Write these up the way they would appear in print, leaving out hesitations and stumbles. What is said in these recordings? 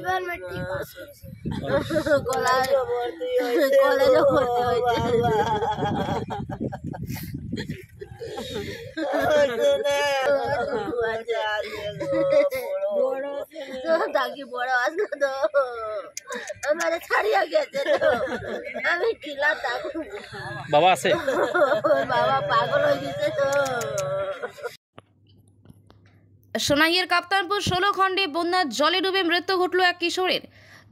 12 matric pass করেছি কলেজে ভর্তি হয়েছে বড় আসলো তো আমাদের ছাড়িয়ে গেছে তো আমি কিলা থাকবো বাবা আছে বাবা পাগল হয়ে গেছে তো। সোনাইয়ের কাপ্তানপুর 16 খণ্ডে বন্যার জলে ডুবে মৃত্যু ঘটল এক কিশোরের।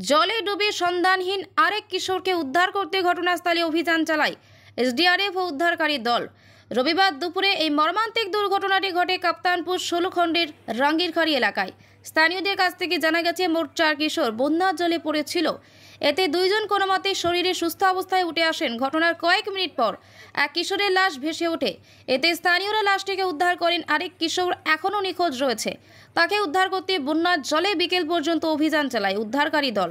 জলে ডুবে সন্ধানহীন আরেক কিশোরকে উদ্ধার করতে ঘটনাস্থলে অভিযান চালায় এসডিআরএফ ও উদ্ধারকারী দল। রবিবার দুপুরে এই মর্মান্তিক দুর্ঘটনাটি ঘটে কাপ্তানপুর 16 খণ্ডের রাঙ্গিরখাড়ি এলাকায়। স্থানীয়দের কাছ থেকে জানা গেছে মোট 4 কিশোর বন্যার জলে পড়েছিল। এতে 2 জন কোনোমতে শরীরে সুস্থ অবস্থায় উঠে আসেন। ঘটনার কয়েক মিনিট পর এক কিশোরের লাশ ভেসে ওঠে। এতে স্থানীয়রা লাশটিকে উদ্ধার করেন। আরেক কিশোর এখনও নিখোঁজ রয়েছে। তাকে উদ্ধার করতে বন্যার জলে বিকেল পর্যন্ত অভিযান চালায় উদ্ধারকারী দল।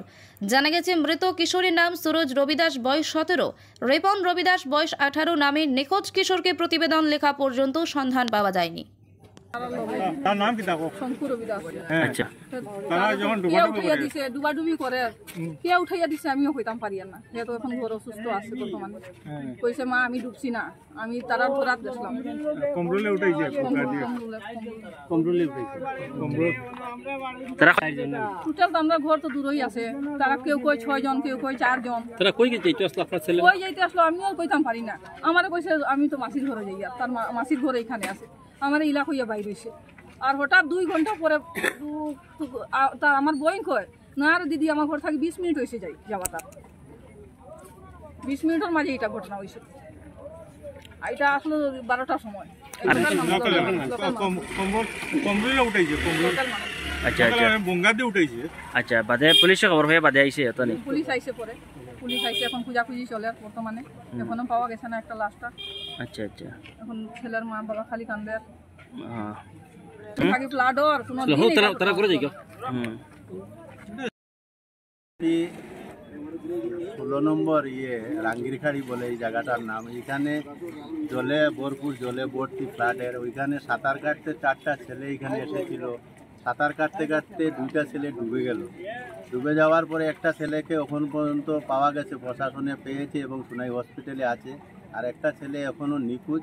জানা গেছে মৃত কিশোরের নাম সুরজ রবিদাস, বয়স 17, রেপন রবিদাস, বয়স 18 নামে নিখোঁজ কিশোরকে প্রতিবেদন লেখা পর্যন্ত সন্ধান পাওয়া যায়নি। তার নাম কি তাকো? শঙ্কুর রবিদাস। আচ্ছা, তারা যখন ডুবাডুবি করে কে উঠাইয়া দিছে আমিও কইতাম পারি না। সে তো এখন ঘর অসুস্থ আছে বর্তমানে। কইছে মা আমি ডুবছি না, আমি তারা ধরাত গেছিলাম। কমরুলে উঠাইছে কমরুলে তারা টোটাল আমরা ঘর তো দূরই আছে। তারা কেউ কই 6 জন, কেউ কই 4 জন। তারা কই গেছে? এটা আসলে আপনার ছেলে কই যাইতে আসলো আমিও কইতাম পারি না। আমারে কইছে আমি তো মাসির ঘরে যাই, তার মাসির ঘরে এখানে আছে। আমার ইলা হইয়া বাইরে হয়েছে। আর হঠাৎ 2 ঘন্টা পরে তার আমার বই কয় না আর দিদি আমার ঘর থাকি 20 মিনিট হয়েছে যাওয়া তার 20 মিনিটের মাঝে এটা ঘটনা হয়েছে। এটা আসলে 12টার সময়। কমরুলে উঠাইছে আচ্ছা আচ্ছা বঙ্গা দিয়ে উঠাইছে। আচ্ছা, বাদে পুলিশে খবর হয়ে বাদে আইছে তো নি? পুলিশ আইছে পরে, পুলিশ আইছে এখন খোঁজাখুঁজি চলে বর্তমানে। এখনো পাওয়া গেছে না একটা লাশটা। আচ্ছা আচ্ছা, এখন ছেলের মা বাবা খালি কান্দে। হ্যাঁ আগে ফ্লাডর কোনো তারা করে যাই 16 নম্বর রাঙ্গিরখাড়ি বলে এই জায়গাটার নাম। এখানে জলে ভরপুর, জলে ভর্তি ফ্লাডের। ওইখানে সাঁতার কাটতে 4টা ছেলে এখানে এসেছিল। সাঁতার কাটতে কাটতে 2টা ছেলে ডুবে গেল। ডুবে যাওয়ার পরে একটা ছেলেকে এখন পর্যন্ত পাওয়া গেছে, প্রশাসনে পেয়েছে এবং সোনাই হসপিটালে আছে। আর একটা ছেলে এখনও নিখোঁজ,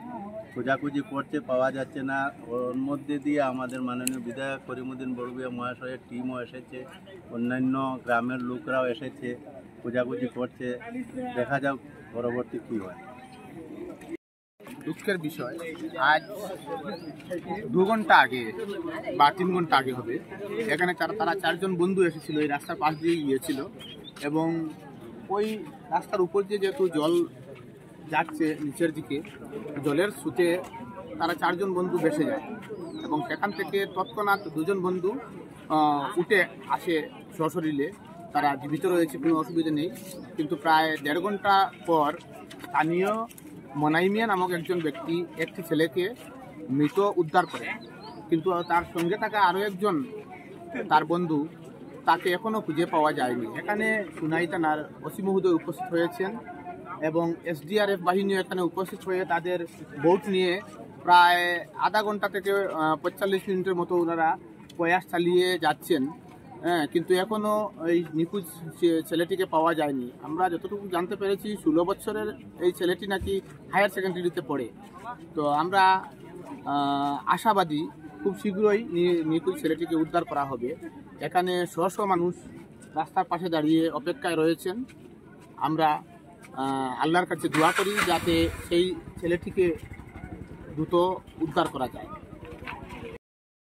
খোঁজাখুঁজি করছে, পাওয়া যাচ্ছে না। ওর মধ্যে দিয়ে আমাদের মাননীয় বিধায়ক করিমউদ্দিন বড়ভূইয়া মহাশয়ের টিমও এসেছে, অন্যান্য গ্রামের লোকরাও এসেছে, খোঁজাখুঁজি করছে। দেখা যাক পরবর্তী কী হয়। দুঃখের বিষয়, আজ 2 ঘন্টা আগে বা 3 ঘন্টা আগে হবে, এখানে তারা 4 জন বন্ধু এসেছিল, এই রাস্তার পাশ দিয়ে গিয়েছিল এবং ওই রাস্তার উপর দিয়ে যেহেতু জল যাচ্ছে নিচের দিকে, জলের স্রোতে তারা 4 জন বন্ধু ভেসে যায় এবং সেখান থেকে তৎক্ষণাৎ 2 জন বন্ধু উঠে আসে সশরীরে। তারা জীবিত রয়েছে, কোনো অসুবিধা নেই। কিন্তু প্রায় 1.5 ঘন্টা পর স্থানীয় মনাই মিয়া নামক একজন ব্যক্তি একটি ছেলেকে মৃত উদ্ধার করে, কিন্তু তার সঙ্গে থাকা আরও একজন তার বন্ধু, তাকে এখনও খুঁজে পাওয়া যায়নি। এখানে সোনাই থানার ওসি মহোদয় উপস্থিত হয়েছেন এবং এসডিআরএফ বাহিনীও এখানে উপস্থিত হয়ে তাদের বোট নিয়ে প্রায় আধা ঘন্টা থেকে 45 মিনিটের মতো ওনারা প্রয়াস চালিয়ে যাচ্ছেন। কিন্তু এখনও এই নিখোঁজ ছেলেটিকে পাওয়া যায়নি। আমরা যতটুকু জানতে পেরেছি 16 বছরের এই ছেলেটি নাকি হায়ার সেকেন্ডারিতে পড়ে। তো আমরা আশাবাদী খুব শীঘ্রই নিখোঁজ ছেলেটিকে উদ্ধার করা হবে। এখানে শহ মানুষ রাস্তার পাশে দাঁড়িয়ে অপেক্ষায় রয়েছেন। আমরা আল্লাহর কাছে দোয়া করি যাতে সেই ছেলেটিকে দ্রুত উদ্ধার করা যায়।